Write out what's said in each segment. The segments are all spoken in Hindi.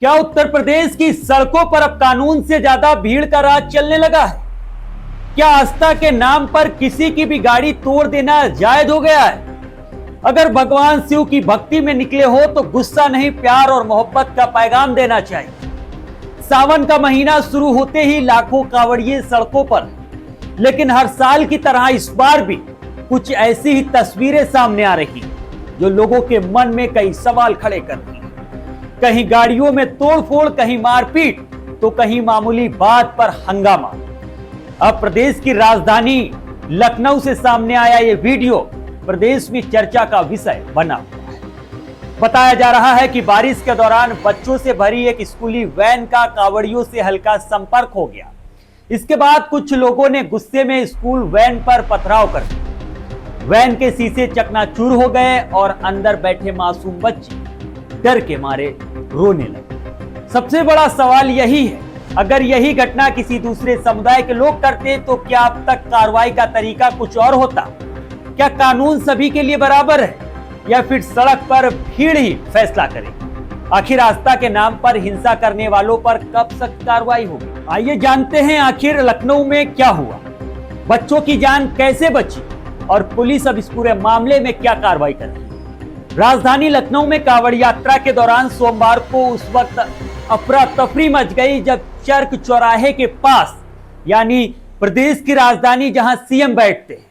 क्या उत्तर प्रदेश की सड़कों पर अब कानून से ज्यादा भीड़ का राज चलने लगा है? क्या आस्था के नाम पर किसी की भी गाड़ी तोड़ देना जायज हो गया है? अगर भगवान शिव की भक्ति में निकले हो तो गुस्सा नहीं, प्यार और मोहब्बत का पैगाम देना चाहिए। सावन का महीना शुरू होते ही लाखों कांवड़िए सड़कों पर, लेकिन हर साल की तरह इस बार भी कुछ ऐसी ही तस्वीरें सामने आ रही जो लोगों के मन में कई सवाल खड़े कर रही हैं। कहीं गाड़ियों में तोड़फोड़, कहीं मारपीट, तो कहीं मामूली बात पर हंगामा। अब प्रदेश की राजधानी लखनऊ से सामने आया ये वीडियो प्रदेश में चर्चा का विषय बना हुआ है। बताया जा रहा है कि बारिश के दौरान बच्चों से भरी एक स्कूली वैन का कांवड़ियों से हल्का संपर्क हो गया। इसके बाद कुछ लोगों ने गुस्से में स्कूल वैन पर पथराव कर दिया। वैन के शीशे चकनाचूर हो गए और अंदर बैठे मासूम बच्चे डर के मारे रोने लगे। सबसे बड़ा सवाल यही है, अगर यही घटना किसी दूसरे समुदाय के लोग करते तो क्या अब तक कार्रवाई का तरीका कुछ और होता? क्या कानून सभी के लिए बराबर है या फिर सड़क पर भीड़ ही फैसला करेगी? आखिर आस्था के नाम पर हिंसा करने वालों पर कब सख्त कार्रवाई होगी? आइए जानते हैं आखिर लखनऊ में क्या हुआ, बच्चों की जान कैसे बची और पुलिस अब इस पूरे मामले में क्या कार्रवाई कर रही है। राजधानी लखनऊ में कांवड़ यात्रा के दौरान सोमवार को उस वक्त अफरा तफरी मच गई जब चर्क चौराहे के पास, यानी प्रदेश की राजधानी जहां सीएम बैठते हैं,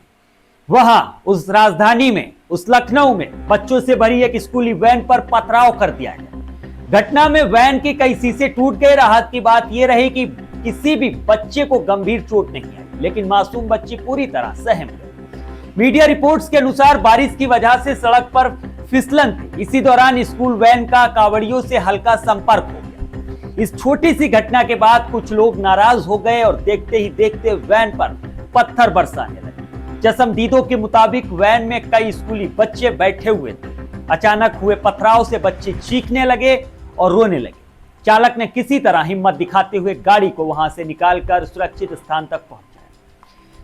वहां उस राजधानी में, उस लखनऊ में बच्चों से भरी एक स्कूली वैन पर पथराव कर दिया गया। घटना में वैन के कई शीशे टूट गए। राहत की बात यह रही कि किसी भी बच्चे को गंभीर चोट नहीं आई, लेकिन मासूम बच्चे पूरी तरह सहम गए। मीडिया रिपोर्ट्स के अनुसार बारिश की वजह से सड़क पर फिसलन थी। इसी दौरान स्कूल वैन का कांवड़ियों से हल्का संपर्क हो गया। इस छोटी सी घटना के बाद कुछ लोग नाराज हो गए और देखते ही देखते वैन पर पत्थर बरसाने लगे। चश्मदीदों के मुताबिक वैन में कई स्कूली बच्चे बैठे हुए थे। अचानक हुए पथराव से बच्चे चीखने लगे और रोने लगे। चालक ने किसी तरह हिम्मत दिखाते हुए गाड़ी को वहां से निकालकर सुरक्षित स्थान तक पहुंचाया।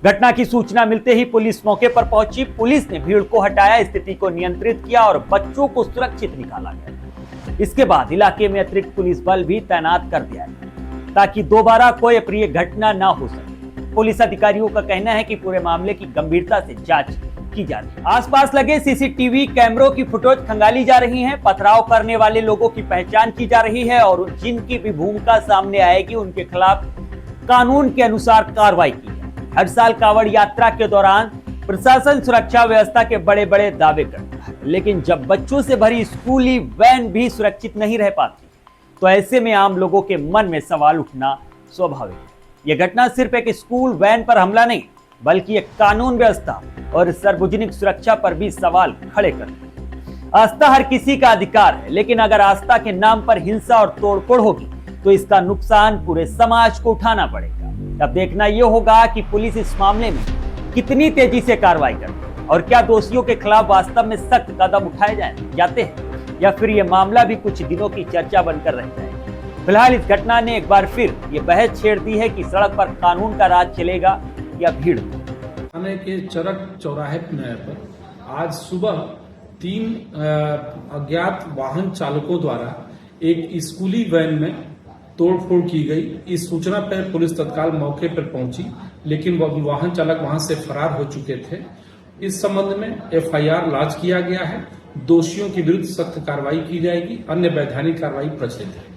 घटना की सूचना मिलते ही पुलिस मौके पर पहुंची। पुलिस ने भीड़ को हटाया, स्थिति को नियंत्रित किया और बच्चों को सुरक्षित निकाला गया। इसके बाद इलाके में अतिरिक्त पुलिस बल भी तैनात कर दिया गया ताकि दोबारा कोई अप्रिय घटना न हो सके। पुलिस अधिकारियों का कहना है कि पूरे मामले की गंभीरता से जांच की जा रही है। आसपास लगे सीसीटीवी कैमरों की फुटेज खंगाली जा रही है। पथराव करने वाले लोगों की पहचान की जा रही है और जिनकी भी भूमिका सामने आएगी उनके खिलाफ कानून के अनुसार कार्रवाई की। हर साल कांवड़ यात्रा के दौरान प्रशासन सुरक्षा व्यवस्था के बड़े बड़े दावे करता है, लेकिन जब बच्चों से भरी स्कूली वैन भी सुरक्षित नहीं रह पाती, तो ऐसे में आम लोगों के मन में सवाल उठना स्वाभाविक है। यह घटना सिर्फ एक स्कूल वैन पर हमला नहीं, बल्कि एक कानून व्यवस्था और सार्वजनिक सुरक्षा पर भी सवाल खड़े करती है। आस्था हर किसी का अधिकार है, लेकिन अगर आस्था के नाम पर हिंसा और तोड़फोड़ होगी तो इसका नुकसान पूरे समाज को उठाना पड़ेगा। अब देखना यह होगा कि पुलिस इस मामले में कितनी तेजी से कार्रवाई करती है और क्या दोषियों के खिलाफ वास्तव में सख्त कदम उठाए जाते हैं या फिर यह मामला भी कुछ दिनों की चर्चा बनकर रह जाएगा। फिलहाल इस घटना ने एक बार फिर ये बहस छेड़ दी है कि सड़क पर कानून का राज चलेगा या भीड़। थाने के चरक चौराहे पर आज सुबह 3 अज्ञात वाहन चालकों द्वारा एक स्कूली वैन में तोड़फोड़ की गई। इस सूचना पर पुलिस तत्काल मौके पर पहुंची, लेकिन वह वाहन चालक वहां से फरार हो चुके थे। इस संबंध में एफआईआर लॉन्च किया गया है। दोषियों के विरुद्ध सख्त कार्रवाई की जाएगी। अन्य वैधानिक कार्रवाई प्रचलित है।